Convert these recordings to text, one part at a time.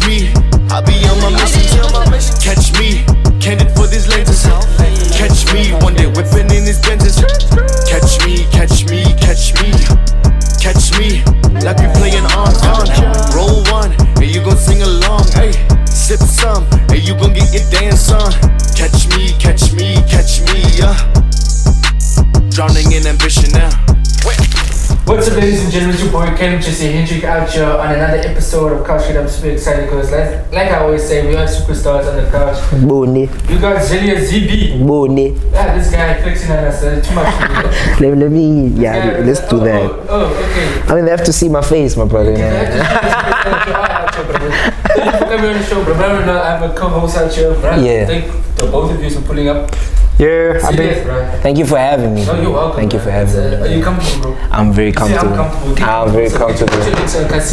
me, I be on my mission. Catch me, candid for these lenses. Catch me, one day whipping in his Benzes. Catch me, catch me, catch me. Catch me, like we playing on. Roll one, and you gon' sing along. Hey, sip some, and you gon' get your dance on. Catch me, catch me, catch me, drowning in ambition now. What's up, ladies and gentlemen? It's your boy Ken, Jesse Hendrick out here on another episode of Couch Shit. I'm super excited because, like I always say, we are superstars on the couch. Boni. You got Zealous ZB. Boni. Yeah, this guy flexing on us. Too much. Let me, let's do that. Oh, okay. I mean, they have to see my face, my brother. Thank you for coming on the show, bro. I have a co-host out here, bro. Yeah. Thank the both of you for pulling up. Yeah, I think. Thank you for having me. No, you're welcome. Thank you for having me. Are you comfortable, bro? I'm very comfortable. I'm very comfortable.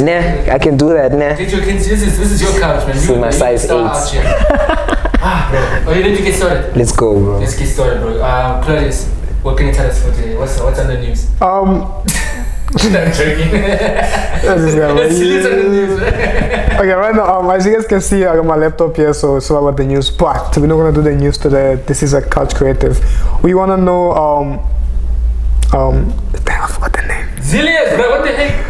Nah, I can do that, nah. This is your couch, man. This is my size 8. Bro. Oh, you need to get started. Let's go, bro. Let's get started, bro. Claudius, what can you tell us for today? What's on the news? I'm joking. Okay, right now, as you guys can see, I got my laptop here, so it's all about the news. But we're not gonna do the news today. This is a Couch Creative. We wanna know, damn, I forgot the name. Zealous, bro. What the heck?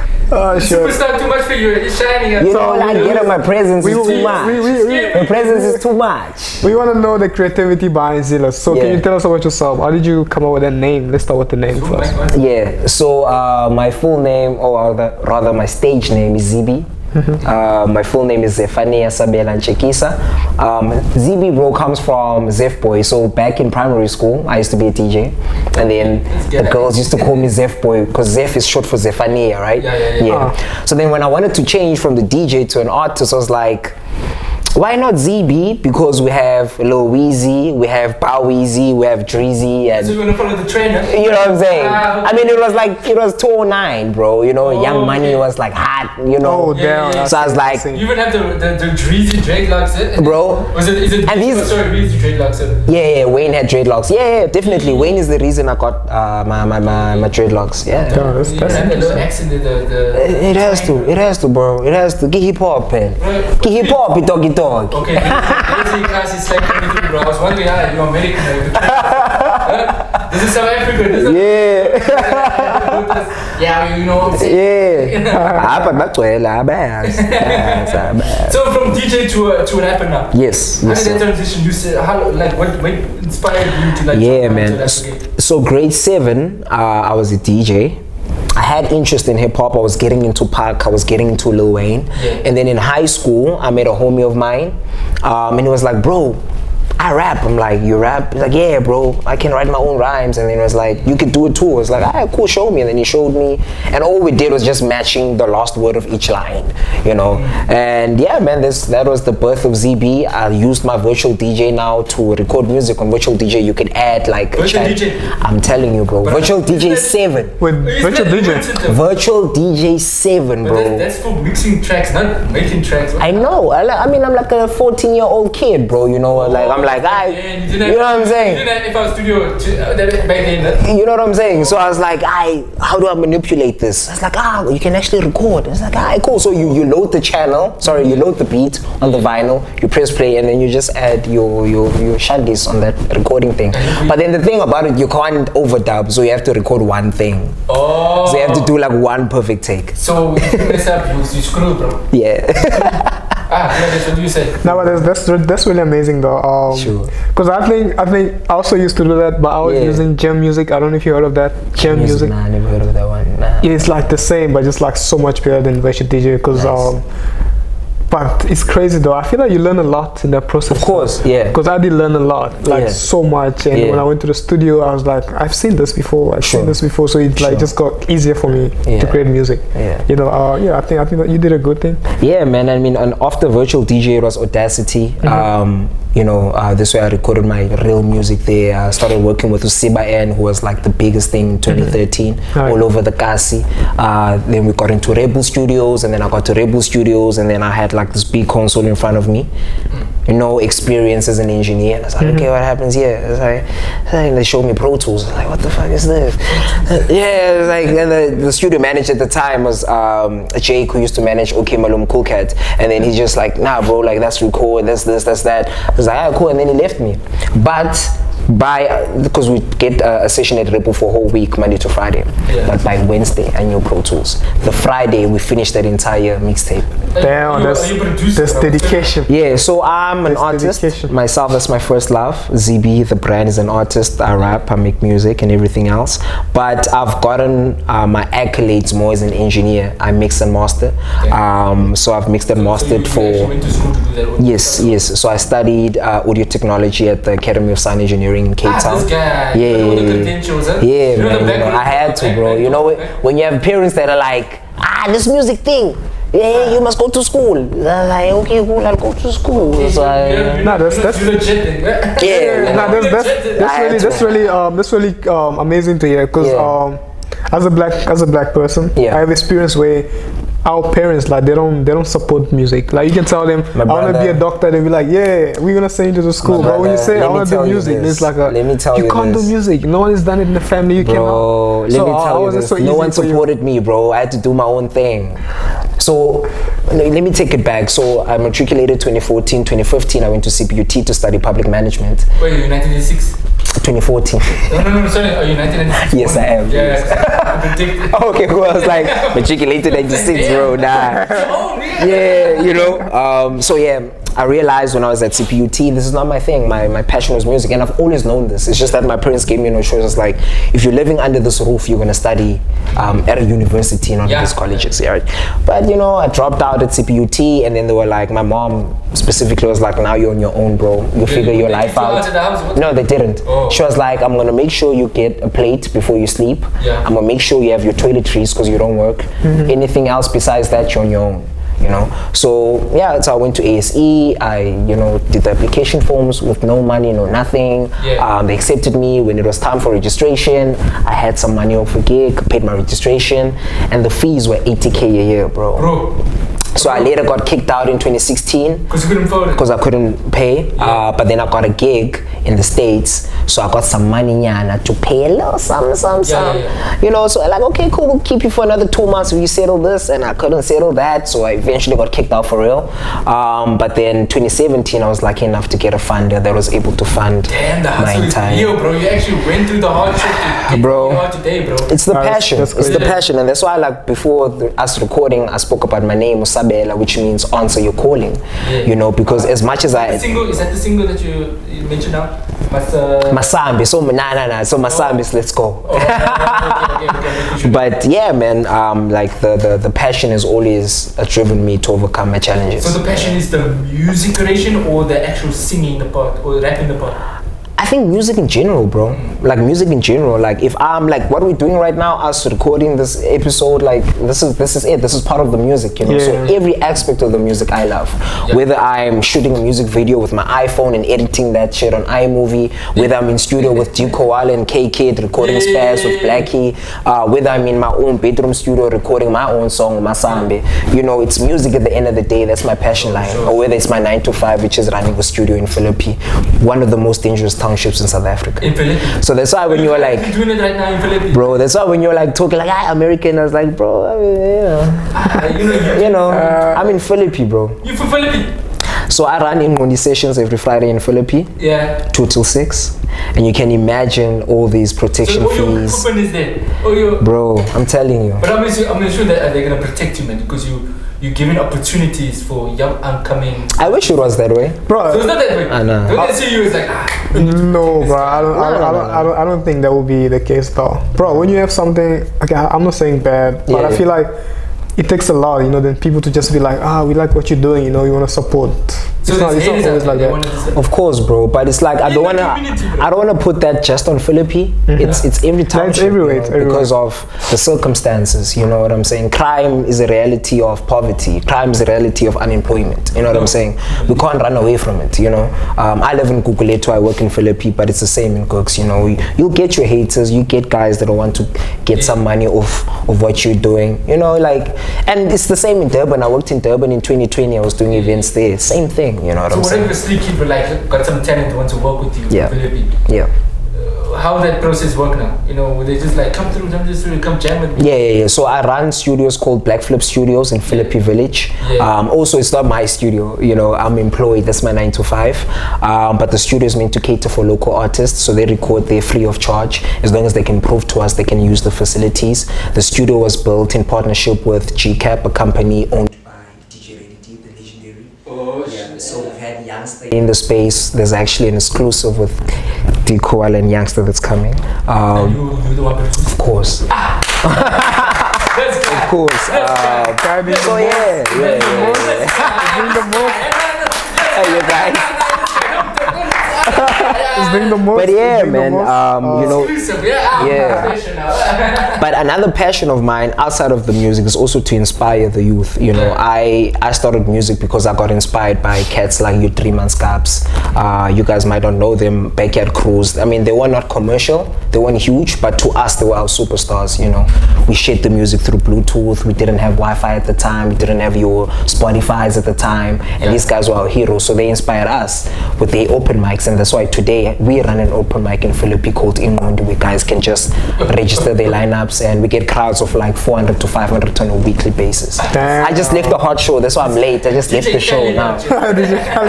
Sure. Superstar too much for you. It's shining. You know, like, get on my presence is too much. My presence is too much. We want to know the creativity behind Zealous. So can you tell us about yourself? How did you come up with that name? Let's start with the name first. Yeah, so my full name, or rather my stage name is ZB. My full name is Zephania Sabela Nchekisa. ZB, bro, comes from Zeph Boy. So back in primary school, I used to be a DJ, and then the girls used to call me Zeph Boy because Zeph is short for Zephania, right? Yeah. So then when I wanted to change from the DJ to an artist, I was like, why not ZB? Because we have Lil Weezy, we have Bow Weezy, we have Dreezy, and so you're gonna follow the trainer? You know what I'm saying? Okay. I mean, it was 2009, bro. You know, Young Money was like hot. You know. Oh damn! So I was like, you even have the Dreezy dreadlocks, bro. Is it? And these, Dreezy dreadlocks. Yeah, Wayne had dreadlocks. Yeah, definitely. Wayne is the reason I got my dreadlocks. Yeah. That's the accent, It has to, bro. It has to. Get hip hop, man. Get hip hop, doggy dog. Okay, class is like anything, bro. I was wondering how you're American. This is South Africa. Yeah, you know what I'm saying. Yeah. So from DJ to rapper now. Yes. How did that transition? You said what inspired you to man. So grade 7, I was a DJ. I had interest in hip hop. I was getting into Pac. I was getting into Lil Wayne. And then in high school, I met a homie of mine, and he was like, "Bro, I rap." I'm like, "You rap?" He's like, "Yeah, bro, I can write my own rhymes." And then he was like, "You could do it too." I was like, "Alright, cool, show me." And then he showed me, and all we did was just matching the last word of each line, you know. And yeah, man, that was the birth of ZB. I used my virtual DJ now to record music on virtual DJ. You can add like virtual DJ. I'm telling you, bro. Virtual DJ 7. With virtual DJ. Virtual DJ 7, bro. But that's for mixing tracks, not making tracks. I know. I mean, I'm like a 14-year-old kid, bro. You know, like I'm like, you know what I'm saying? You didn't have a studio back then. You know what I'm saying? So I was like, how do I manipulate this? I was like, you can actually record. I was like, cool. So you load the channel, you load the beat on the vinyl, you press play, and then you just add your shaggies on that recording thing. But then the thing about it, you can't overdub, so you have to record one thing. Oh. So you have to do like one perfect take. So if you mess up, you screw, bro. Yeah. That's what you said. No, but that's really amazing though. Sure. Because I think I also used to do that, but I was using Gem Music. I don't know if you heard of that. Gem Music. Nah, I never heard of that one. Nah. Yeah, it's like the same, but just like so much better than virtual DJ. Because but it's crazy though. I feel like you learn a lot in that process. Of course, yeah. Because I did learn a lot, like so much. And when I went to the studio, I was like, I've seen this before. I've seen this before. So it like just got easier for me to create music. Yeah. You know. I think that you did a good thing. Yeah, man. I mean, after virtual DJ, it was Audacity. You know, this way I recorded my real music there. I started working with Usiba N, who was like the biggest thing in 2013, all over the Kasi. Then we got into Rebel Studios, and then I got to Rebel Studios, and then I had like this big console in front of me. no experience as an engineer. And I was like, okay, what happens here? It's like they showed me Pro Tools. I was like, what the fuck is this? Yeah, it was like, and the studio manager at the time was Jake, who used to manage OK Malum Cool Cat, and then he's just like, nah, bro, like that's record, that's this, that's that. I was like, ah, cool, and then he left me. But because we get a session at Ripple for a whole week, Monday to Friday, but by Wednesday I knew Pro Tools. The Friday we finished that entire mixtape. Damn, that's dedication. Yeah, so I'm an artist myself. That's my first love. ZB, the brand, is an artist. I rap, I make music and everything else, but I've gotten my accolades more as an engineer. I mix and master. So I've mixed and mastered for went to school to do that? yes. So I studied audio technology at the Academy of Sound Engineering in Cape Town. This guy. Yeah, man. I had to, bro. You know, when you have parents that are like, this music thing, yeah, you must go to school. I'm like, okay, cool, I'll go to school. So that's really amazing to hear, because as a black person, I have experience where our parents, like, they don't support music. Like, you can tell them, I want to be a doctor, they'll be like, yeah, we're gonna send you to school. But when you say I want to do music, it's like you can't do music. No one has done it in the family. You bro, let me tell you this. No one supported me, bro. I had to do my own thing. So let me take it back. So I matriculated 2014, 2015. I went to CPT to study public management. Wait, you're 1986? 2014. No, sorry. Are you 1996? Yes, I am. Yeah. Okay, cool. I was like, matriculated 96, bro. Nah. Yeah, you know. So yeah, I realized when I was at CPUT, this is not my thing. My passion was music, and I've always known this. It's just that my parents gave me no choice. It's like, if you're living under this roof, you're gonna study at a university, not at these colleges. Yeah. But you know, I dropped out at CPUT, and then they were like, my mom specifically was like, now you're on your own, bro. You figure your life out. No, they didn't. She was like, I'm gonna make sure you get a plate before you sleep. I'm gonna make sure you have your toiletries because you don't work. Anything else besides that, you're on your own. You know, so yeah, so I went to ASE. I, you know, did the application forms with no money, no nothing. They accepted me. When it was time for registration, I had some money off a gig, paid my registration, and the fees were 80K a year, bro. So I later got kicked out in 2016 because you couldn't afford it. Because I couldn't pay. But then I got a gig in the States, so I got some money nyana to pay a little some. You know, so I'm like, okay, cool, we'll keep you for another 2 months if you settle this, and I couldn't settle that, so I eventually got kicked out for real. But then 2017, I was lucky enough to get a funder that was able to fund my entire. Real, bro. You actually went through the hardship to get where you are today, bro. It's the passion. It's the passion, and that's why, like, before us recording, I spoke about my name, Sabela, which means answer your calling. You know, because as much as is that the single that you mentioned now? Masambi. So so Masambis, let's go. Okay. But yeah, man, like the passion has always driven me to overcome my challenges. So the passion is the music creation or the actual singing the part or rapping the part? I think music in general, bro. Like music in general. Like if I'm like what we're doing right now, us recording this episode, like this is it. This is part of the music, you know. So every aspect of the music I love. Whether I'm shooting a music video with my iPhone and editing that shit on iMovie, whether I'm in studio with G Koala and K Kid recording Spaz with Blackie, whether I'm in my own bedroom studio recording my own song, Masambe. You know, it's music at the end of the day. That's my passion line. Or whether it's my 9 to 5, which is running a studio in Philippi, one of the most dangerous townships in South Africa. In Philippi. So that's why when you were like, you're doing it right now in Philippi, bro. That's why when you're like talking like American, I was like, bro, I mean, you know, I'm in Philippi, bro. You from Philippi? So I run in Mondi sessions every Friday in Philippi. 2 till 6, and you can imagine all these protection fees. Your is there. Bro, I'm telling you. But I'm sure that they're gonna protect you, man, because you're giving opportunities for young upcoming. I wish it was that way, bro. So it's not that way. I know. When they see you, it's like no, bro. I don't think that will be the case, though, bro. When you have something, okay, I'm not saying bad, but I feel like it takes a lot, you know, then people to just be like, we like what you're doing, you know, you want to support. So it's not always like that. Of course, bro, but it's like I don't wanna put that just on Philippi. It's every time. It's everywhere, because of the circumstances. You know what I'm saying? Crime is a reality of poverty. Crime is a reality of unemployment. You know what I'm saying? We can't run away from it. You know, I live in Guguletu, I work in Philippi, but it's the same in Cooks. You know, you'll get your haters, you get guys that want to get some money off of what you're doing. You know, like, and it's the same in Durban. I worked in Durban in 2020. I was doing events there. Same thing. thing. You know what So I'm saying? whatever sleep people like got some talent want to work with you, Yeah. Philippine. Yeah. How that process work now? You know, would they just like come through, come jam with me? Yeah. So I run studios called Black Flip Studios in Philippi Village. Yeah. Also, it's not my studio. You know, I'm employed. That's my 9 to 5. But the studio is meant to cater for local artists, so they record there free of charge. As long as they can prove to us they can use the facilities. The studio was built in partnership with GCAP, a company owned by DJ Reddy, the legendary. Oh shit. So we've had Youngster in the space. There's actually an exclusive with Quiade and Youngster that's coming. You the one Of course. Let's go. Of course. So yeah. Doing the most. Hey, you guys. It's doing the most. But yeah, it's doing the man. most. You know. Exclusive, yeah. Yeah. Professional. But another passion of mine outside of the music is also to inspire the youth. You know, I started music because I got inspired by cats like you 3 Months Caps. You guys might not know them, Backyard Crews. I mean, they were not commercial, they weren't huge, but to us they were our superstars. You know, we shared the music through Bluetooth. We didn't have Wi-Fi at the time. We didn't have your Spotify's at the time, and these guys were our heroes. So they inspired us with their open mics, and that's why today we run an open mic in Philippi called Ingondi, where guys can just register their lineups, and we get crowds of like 400 to 500 on a weekly basis. Damn. I just left the hot show. That's why I'm late. I just left the show now.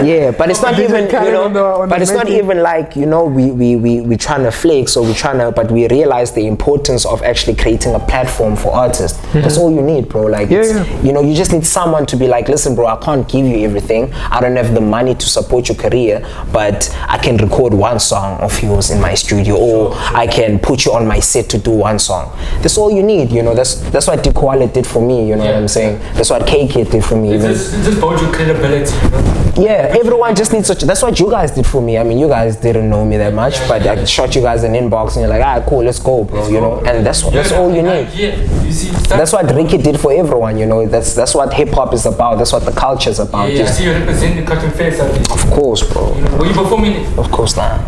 Yeah, but it's not even, you know, but it's not even like, you know, we trying to flex, or we trying to, but we realize the importance of actually creating a platform for artists. That's all you need, bro. Like, you know, you just need someone to be like, listen, bro, I can't give you everything. I don't have the money to support your career, but I can record one song of yours in my studio, or I can put you on my set to do one song. That's all you need, you know. That's what Quiade did for me, you know what I'm saying? That's what KK did for me. It just builds your credibility, you know? Yeah, everyone just needs such. That's what you guys did for me. I mean, you guys didn't know me that much, but I shot you guys an inbox, and you're like, ah, cool, let's go, bro. You know, and that's all you need. Yeah, you see, That's what Ricky did for everyone. You know, that's what hip hop is about. That's what the culture is about. Yeah, I see you representing Cotton Face at least. Of course, bro. You know, were you performing it? Of course not.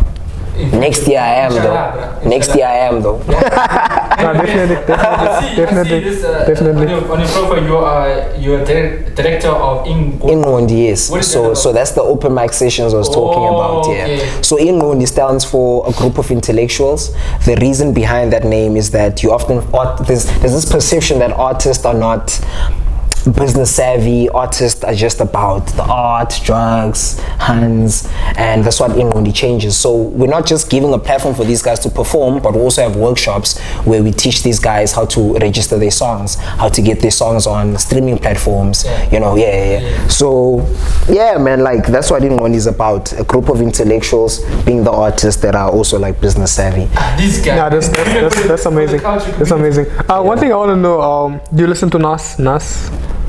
Next year I am though. Next year I am though. Definitely. On your profile, you're a director of Ingondi, yes. What is So that's the open mic sessions I was talking about. Yeah. Okay. So Ingondi stands for a group of intellectuals. The reason behind that name is that you often there's this perception that artists are not business savvy. Artists are just about the art, drugs, hands, and that's what Ingondi changes. So we're not just giving a platform for these guys to perform, but we also have workshops where we teach these guys how to register their songs, how to get their songs on streaming platforms. You know, So yeah, man, like that's what Ingondi is about. A group of intellectuals being the artists that are also like business savvy. These guys. Yeah, that's amazing. That's amazing. One thing I want to know, do you listen to Nas?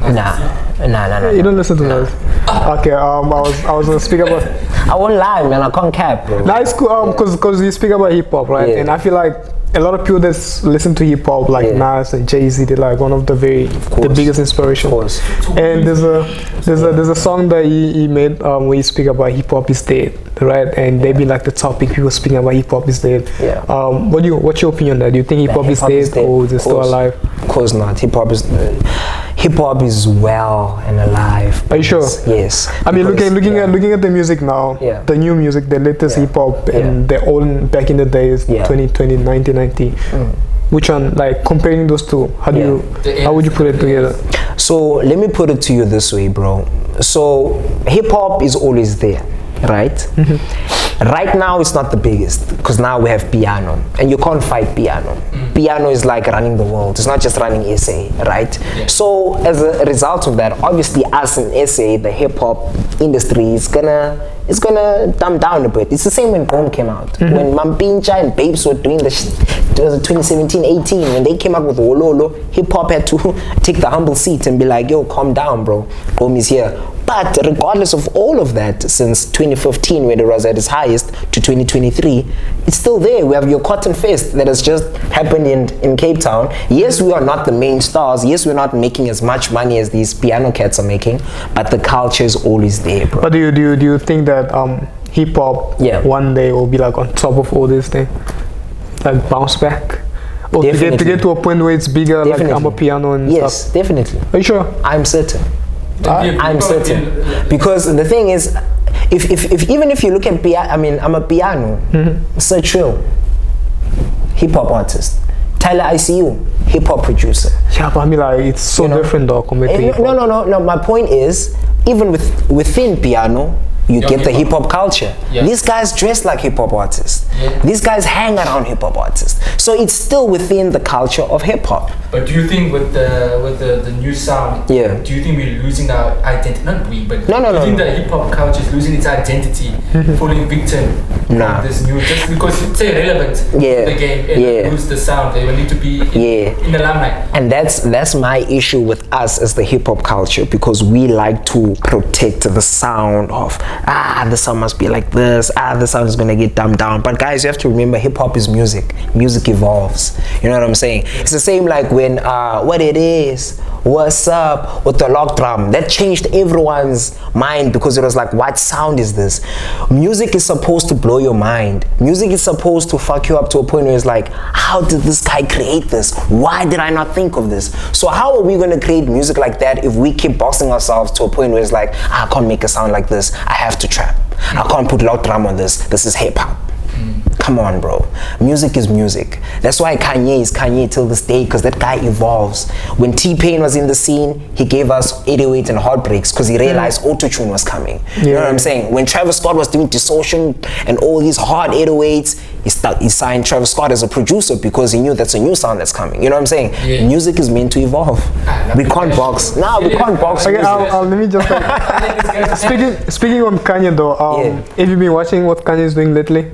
Nah. You don't listen to Nas? Okay, I was gonna speak about. I won't lie, man. I can't cap, bro. Nah, it's cool, cause you speak about hip hop, right? Yeah. And I feel like a lot of people that listen to hip hop, like Nas and Jay-Z, they're like one of the biggest inspiration. Of course. And there's a song that he made where he speak about hip hop is dead, right? And they be like the topic people speaking about hip hop is dead. Yeah. What's your opinion on that? Do you think hip hop is dead, or is it still alive? Of course not. Hip hop is well and alive. Are you sure? Yes. I mean, looking at the music now, the new music, the latest hip hop, and the old back in the days, 2020, 1990. Which one, like comparing those two? How would you put it together? So let me put it to you this way, bro. So hip hop is always there, right? Right now it's not the biggest, because now we have piano, and you can't fight piano. Piano is like running the world. It's not just running SA, right? So as a result of that, obviously us in SA, the hip hop industry is gonna dumb down a bit. It's the same when Boom came out. When Mampincha and Babes were doing it was 2017-18, when they came out with Wololo, hip hop had to take the humble seat and be like, yo, calm down, bro. Boom is here. But regardless of all of that, since 2015 when it was at its highest to 2023, it's still there. We have your Cotton Fest that has just happened in Cape Town. Yes, we are not the main stars. Yes, we're not making as much money as these piano cats are making, but the culture is always there, bro. But do you think that hip hop one day will be like on top of all this thing, like bounce back? Or to get to a point where it's bigger, like I'm a piano and stuff? Yes, definitely. Are you sure? I'm certain. I'm certain. Because the thing is, if even if you look at I'm a piano, Sir Trill, hip hop artist. Tyler ICU, hip hop producer. Yeah, but I mean, like, it's so different though compared to hip hop. No. My point is, even within piano, you get the hip hop culture. Yeah. These guys dress like hip hop artists. Yeah. These guys hang around hip hop artists. So it's still within the culture of hip hop. But do you think with the new sound, do you think we're losing our identity? Not we, but No. do you think the hip hop culture is losing its identity, falling victim Nah. of this new, just because it's irrelevant to the game and lose the sound. They will need to be in the limelight. And that's my issue with us as the hip hop culture, because we like to protect the sound of the sound must be like this, the sound is gonna get dumbed down. But guys, you have to remember, hip hop is music. Music evolves. You know what I'm saying? It's the same like when what it is, what's up with the lock drum. That changed everyone's mind, because it was like, what sound is this? Music is supposed to blow your mind. Music is supposed to fuck you up to a point where it's like, how did this guy create this? Why did I not think of this? So how are we gonna create music like that if we keep boxing ourselves to a point where it's like, I can't make a sound like this, I have to trap. I can't put loud drum on this is hip hop. Come on, bro. Music is music. That's why Kanye is Kanye till this day, because that guy evolves. When T-Pain was in the scene, he gave us 808 and Heartbreaks because he realized auto-tune was coming. You know what I'm saying? When Travis Scott was doing Distortion and all these hard 808s, he signed Travis Scott as a producer because he knew that's a new sound that's coming. You know what I'm saying? Yeah. Music is meant to evolve. We can't box. No, we can't box. Okay, let me just speaking on Kanye though. Have you been watching what Kanye is doing lately?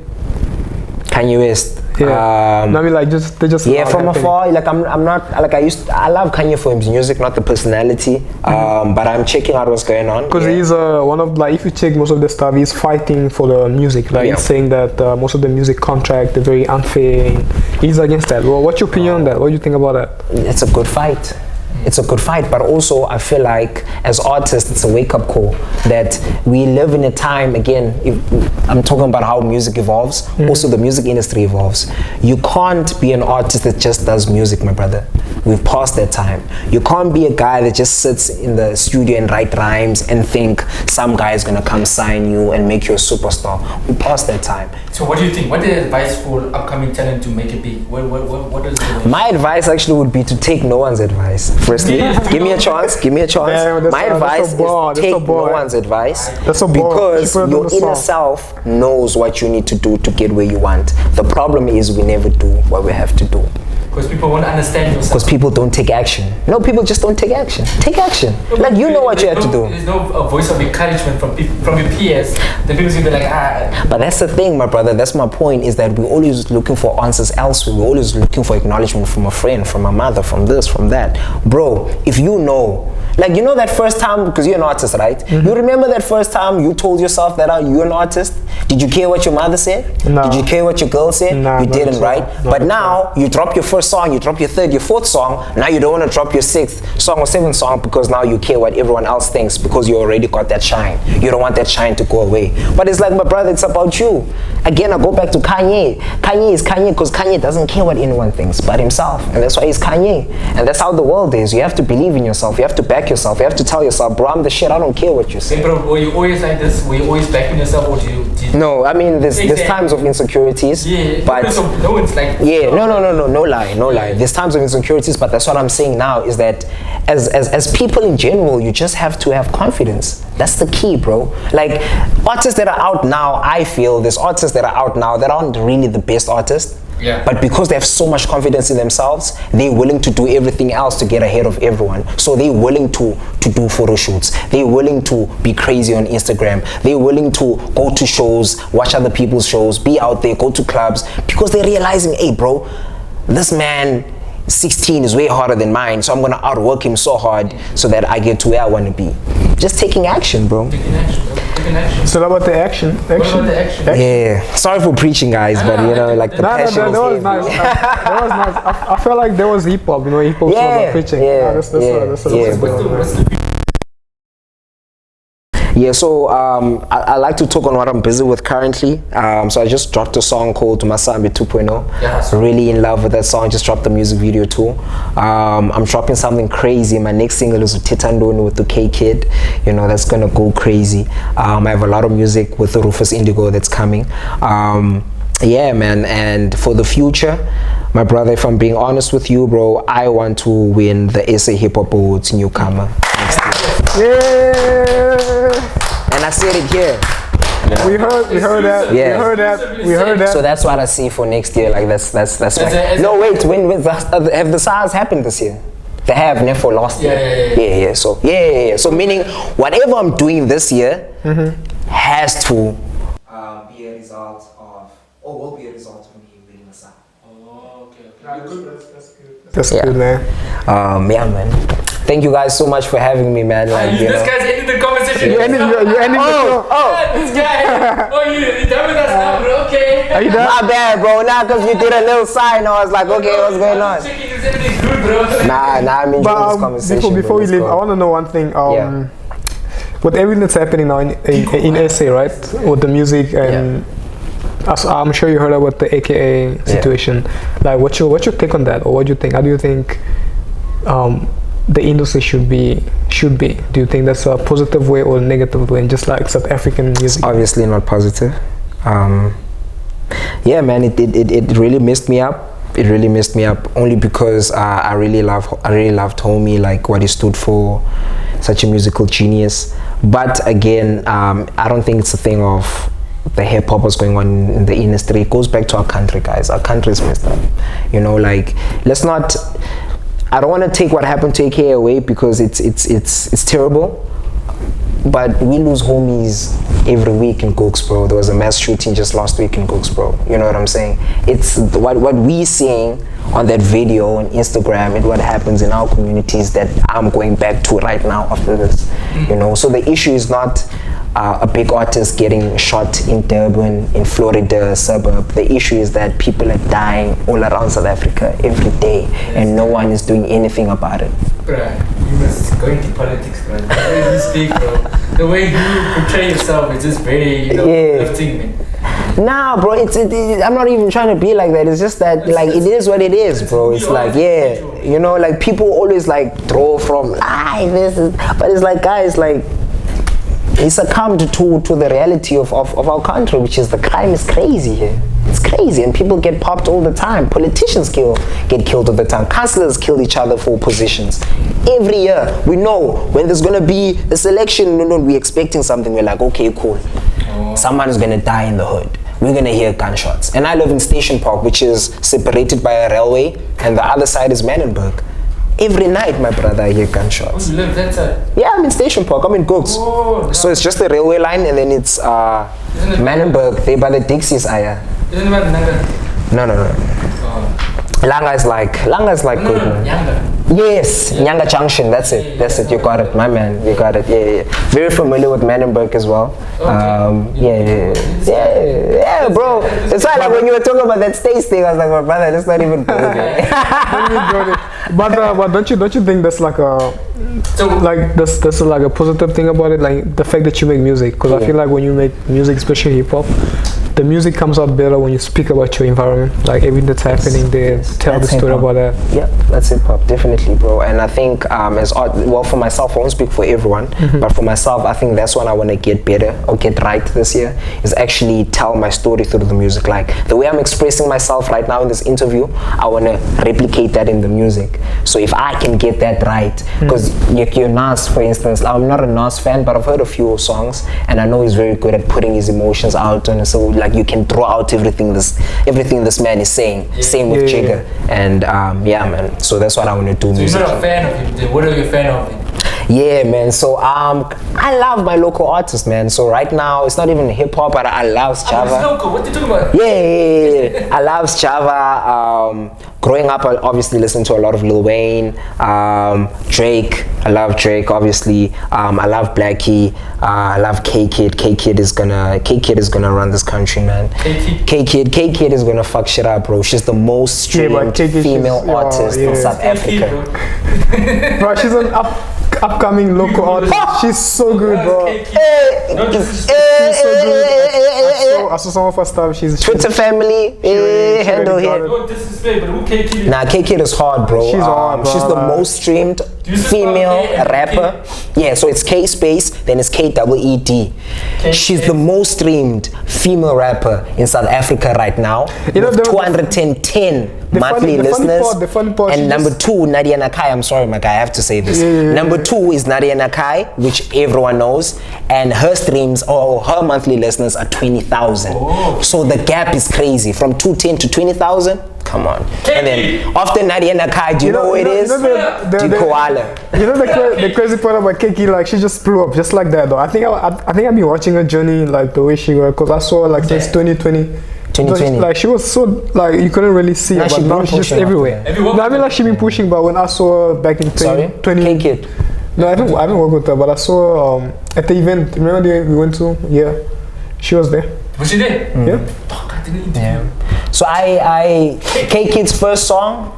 Kanye West. I mean, like, they just from afar. Like, I'm not like I love Kanye for his music, not the personality. But I'm checking out what's going on. Because he's one of, like, if you check most of the stuff, he's fighting for the music. Like, he's saying that most of the music contract are very unfair. He's against that. Well, what's your opinion on that? What do you think about that? It's a good fight. It's a good fight, but also I feel like as artists, it's a wake-up call that we live in a time, again, I'm talking about how music evolves, also the music industry evolves. You can't be an artist that just does music, my brother. We've passed that time. You can't be a guy that just sits in the studio and write rhymes and think some guy is gonna come sign you and make you a superstar. We passed that time. So what do you think? What is the advice for upcoming talent to make it big? What is the My advice actually would be to take no one's advice. Firstly, give me a chance. Yeah, My advice is take no one's advice, That's a because your inner self knows what you need to do to get where you want. The problem is we never do what we have to do. Because people won't understand yourself. Because people don't take action. No, people just don't take action. Take action. Like, you know what you have to do. There's no voice of encouragement from your peers. The people will be like, But that's the thing, my brother. That's my point, is that we're always looking for answers elsewhere. We're always looking for acknowledgement from a friend, from a mother, from this, from that. Bro, if you know, like, you know that first time, because you're an artist, right? You remember that first time you told yourself that you're an artist? Did you care what your mother said? No. Did you care what your girl said? No, you didn't, right? But now you drop your first song, you drop your third, your fourth song. Now you don't want to drop your sixth song or seventh song because now you care what everyone else thinks, because you already got that shine. You don't want that shine to go away. But it's like, my brother, it's about you. Again, I go back to Kanye. Kanye is Kanye because Kanye doesn't care what anyone thinks but himself. And that's why he's Kanye. And that's how the world is. You have to believe in yourself. You have to back yourself. You have to tell yourself, bro, I'm the shit. I don't care what you say. hey, bro, were you always like this? Were you always backing yourself, or do you No, I mean, there's times of insecurities. Yeah, but no one's like, no lie. There's times of insecurities, but that's what I'm saying now, is that as people in general, you just have to have confidence. That's the key, bro. Like, artists that are out now, I feel there's artists that are out now that aren't really the best artists. Yeah. But because they have so much confidence in themselves, they're willing to do everything else to get ahead of everyone. So they're willing to do photo shoots. They're willing to be crazy on Instagram. They're willing to go to shows, watch other people's shows, be out there, go to clubs, because they're realizing, hey, bro, this man 16 is way harder than mine, so I'm gonna outwork him so hard so that I get to where I want to be. Just taking action, bro. taking action, bro. Taking action. So about the action. What about the action? Yeah, sorry for preaching, guys, but you know, like, the passion that is was heavy. nice. That was nice. I felt like there was hip hop, hip hop Yeah, about preaching. yeah, That's yeah. good. What's the Yeah, so I like to talk on what I'm busy with currently. So I just dropped a song called Masambi 2.0. Yes. Really in love with that song. Just dropped the music video too. I'm dropping something crazy. My next single is with Titandoni with the K-Kid. You know, that's gonna go crazy. I have a lot of music with the Rufus Indigo that's coming. Yeah, man. And for the future, my brother, if I'm being honest with you, bro, I want to win the SA Hip Hop Awards newcomer next year. Yeah. And I said it here. We heard that. Yeah. We heard that. So that's what I see for next year. Like that's no, wait, when have the SARS happened this year? They have, never for last year. Yeah. So So meaning whatever I'm doing this year has to be a result of, or will be a result of me winning the SARS. That's good, man. Yeah, man. Thank you guys so much for having me, man. Like, This guy's ending the conversation. You ended the show. This guy. You done with us now, bro? Okay. Are you done? My bad, bro. Now, because you did a little sign, I was like, okay, what's going on? Checking if everything's good, bro. Nah, I'm enjoying this conversation. Before we leave, I want to know one thing. With everything that's happening now in SA, right? With the music and I'm sure you heard about the AKA situation. Like, what's your take on that, or what do you think? How do you think the industry should be? Do you think that's a positive way or a negative way, just like South African music? Obviously not positive. Yeah, man, it really messed me up. It really messed me up only because I really loved Homie, like what he stood for, such a musical genius. But again, I don't think it's a thing of the hip hop was going on in the industry. It goes back to our country, guys. Our country is messed up. You know, like, let's not. I don't want to take what happened to AKA away because it's terrible. But we lose homies every week in Gooks, bro. There was a mass shooting just last week in Gooks, bro. You know what I'm saying? It's what we seeing on that video on Instagram and what happens in our communities that I'm going back to right now after this. You know, so the issue is not a big artist getting shot in Durban, in Florida suburb. The issue is that people are dying all around South Africa every day, and no one is doing anything about it. Bruh, you must go into politics, bro. The way you speak, bro. The way you portray yourself is just very, lifting, man. Nah, bro, I'm not even trying to be like that. It's just that, like, it is what it is, bro. It's like, you know, like, people always, like, throw from, but it's like, guys, like, he succumbed to the reality of our country, which is the crime is crazy here. It's crazy, and people get popped all the time. Politicians get killed all the time. Councillors kill each other for positions. Every year, we know when there's gonna be a selection, we're expecting something. We're like, okay, cool. Someone is gonna die in the hood. We're gonna hear gunshots. And I live in Station Park, which is separated by a railway, and the other side is Manenberg. Every night, my brother, I hear gunshots. You live that side? Yeah, I'm in Station Park. I'm in Gooks. So it's just the railway line, and then it's Manenberg. They by the Dixies, Aya. Isn't it about Nanga? No. Langa is like good, man. Nyanga. Yes, Nyanga Junction. That's it. You got it, my man. You got it. Yeah. Very familiar with Manenberg as well. Yeah, bro. It's like when you were talking about that stage thing, I was like, my brother, let's not even go there. But don't you think that's like that's like a positive thing about it, like the fact that you make music? Because I feel like when you make music, especially hip hop, the music comes out better when you speak about your environment, like everything that's happening there, tell the story about that. Yeah, that's hip hop, definitely, bro. And I think as art, well, for myself, I won't speak for everyone, but for myself, I think that's what I want to get better or get right this year, is actually tell my story through the music. Like the way I'm expressing myself right now in this interview, I want to replicate that in the music. So if I can get that right, because you're Nas, for instance, I'm not a Nas fan, but I've heard a few songs, and I know he's very good at putting his emotions out, and so like you can throw out everything this man is saying. Same with Jigga, and yeah, man. So that's what I want to do. So you're not a fan of him? Then what are you a fan of him? Yeah, man. So I love my local artists, man. So right now it's not even hip hop, but I love Chava. It's local. What are you talking about? Yeah. I love Chava. Growing up, I obviously listened to a lot of Lil Wayne, Drake. I love Drake, obviously. I love Blackie. I love K-Kid. K-Kid is gonna run this country, man. K-Kid is gonna fuck shit up, bro. She's the most streamed female artist in South Africa. Bro, she's an upcoming local artist. She's so good, bro. Hey, no She's disrespect. so good. I saw some of her stuff. She's Twitter family, really handle got here. it. No disrespect, but who K Kid? Nah, K Kid is hard, bro. She's hard, bro. She's the most streamed you spell female K and rapper. Yeah, so it's K space, then it's KEED. She's the most streamed female rapper in South Africa right now. You know, with the 210 monthly listeners. The funny part, and she number just- 2, Nadia Nakai. I'm sorry, my guy, I have to say this. Yeah. Number 2 is Nadia Nakai, which everyone knows, and her streams or her monthly listeners are 20,000. So the gap is crazy from 210 to 20,000. Come on. And then after Nadia Nakai, do you know who it is? Koala. You know the crazy part about Kiki, like she just blew up just like that though. I think I've been watching her journey, like the way she was, because I saw her like since 2020. 2020. Like she was so like you couldn't really see her, Nah, but she now been she's just pushing everywhere. Have you worked No, I mean with like she been pushing, but when I saw her back in Sorry? 2020, K-Kid. no, I haven't worked with her, but I saw her at the event. Remember the event we went to? Yeah, she was there. Was she there? Yeah. Fuck, I didn't interview. Yeah. So K-Kid's first song,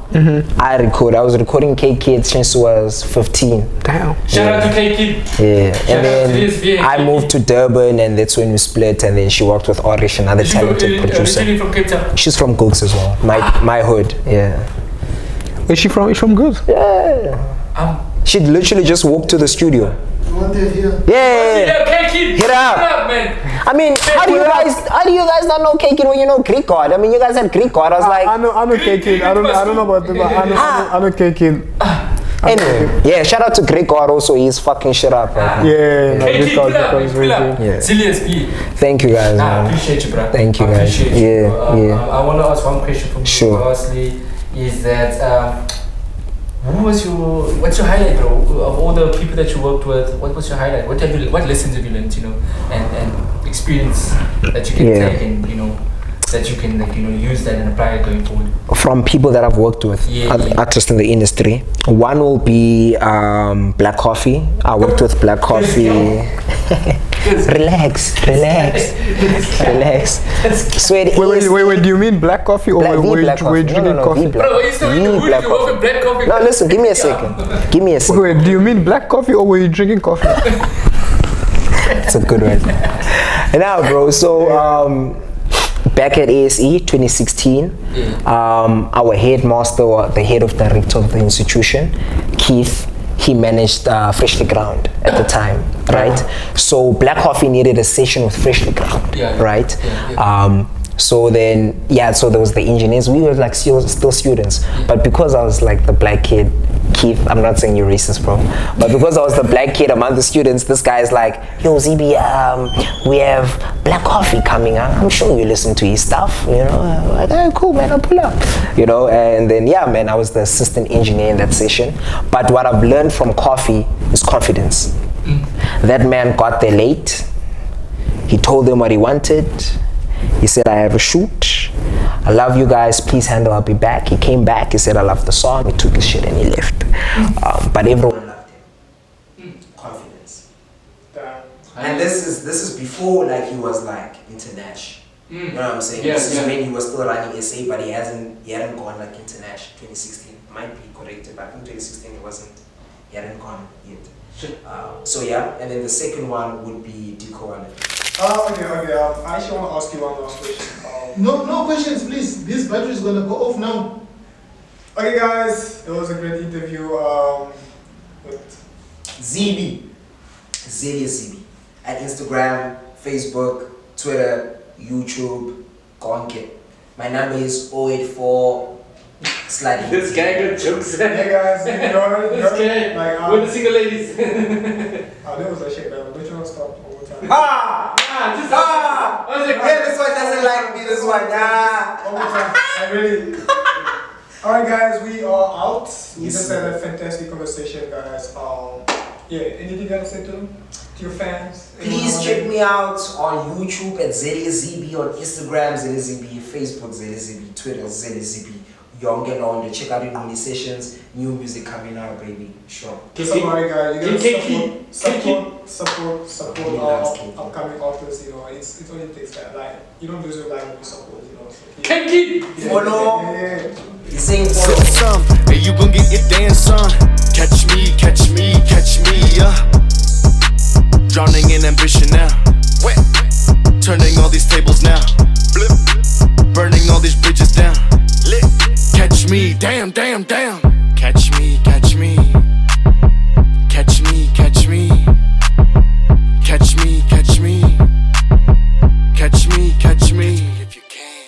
I was recording K-Kid since she was 15. Damn. Shout out to K Kid. Yeah. Shout And out to this, then yeah, I moved to Durban, and that's when we split, and then she worked with Orish, another talented producer. Originally from Cape Town. She's from Gooks as well. My hood. Yeah. Is she from? Is from good? She literally just walked to the studio. Yeah. Yeah, K Kid. Hit up. Man. I mean, how do you guys not know K-Kid when you know Greek God? I mean, you guys had Greek God. I was like, I know K-Kid. I don't know about the, but I know K-Kid. anyway. Yeah, shout out to Greek God also. He's fucking shit up right now. Yeah, no, K this Kid, guy pull up, is very good. Yeah. Zealous B. Thank you guys, I man. appreciate you, bro. Thank you, I guys. appreciate you, Yeah, bro. yeah. I want to ask one question from you. Sure. Firstly, is that what's your highlight, bro? Of all the people that you worked with, what was your highlight? What lessons have you learned, and experience that you can take, and that you can use that and apply it going forward. From people that I've worked with, artists in the industry. One will be Black Coffee. I worked with Black Coffee. Relax. So it is. Wait, do you mean black coffee or were you drinking coffee? Bro, you still in the hood, you work with black coffee. No, listen, give me a second. Wait, do you mean black coffee or were you drinking coffee? It's a good one. Now, bro, so back at ASE 2016, our headmaster, or the head of director of the institution, Keith, he managed Freshly Ground at the time, right? So Black Coffee needed a session with Freshly Ground, right? So then, so there was the engineers. We were like still students, but because I was like the black kid, Keith, I'm not saying you're racist, bro, but because I was the black kid among the students, this guy's like, yo, ZB, we have Black Coffee coming out. I'm sure you listen to his stuff, like, hey, cool, man, I'll pull up, and then, man, I was the assistant engineer in that session. But what I've learned from Coffee is confidence. That man got there late. He told them what he wanted. He said, I have a shoot. I love you guys. Please handle. I'll be back. He came back. He said, I love the song. He took his shit and he left. But everyone loved him. Confidence. And this is before like he was like international. You know what I'm saying? This is when he was still running SA, but he hadn't gone like international. 2016 might be corrected, but in 2016 he hadn't gone yet. And then the second one would be Deco. Okay. I actually want to ask you one last question. No questions, please. This battery is gonna go off now. Okay, guys, it was a great interview with ZB, Zealous ZB, at Instagram, Facebook, Twitter, YouTube, Gonke. My number is 084 sliding. This guy got jokes. Hey guys, This guy like, with the single ladies. there was a shit down. Don't you want to stop one more time? I was like, this one doesn't like me, this one, One more time. I really. Alright guys, we are out. We just had a fantastic conversation, guys. Anything you gotta say to them? To your fans? Please check me out on YouTube at Zealous ZB, on Instagram Zealous ZB, Facebook Zealous ZB, Twitter Zealous ZB. Young and on, check out the new sessions, new music coming out, baby. Sure. Alright guys, you gotta support our upcoming artists, it's only takes that. Like, you don't lose your life when you support, so Follow. He's saying follow some, and you gon' get your dance on. Catch me, catch me, catch me. catch me. Damn, damn, damn.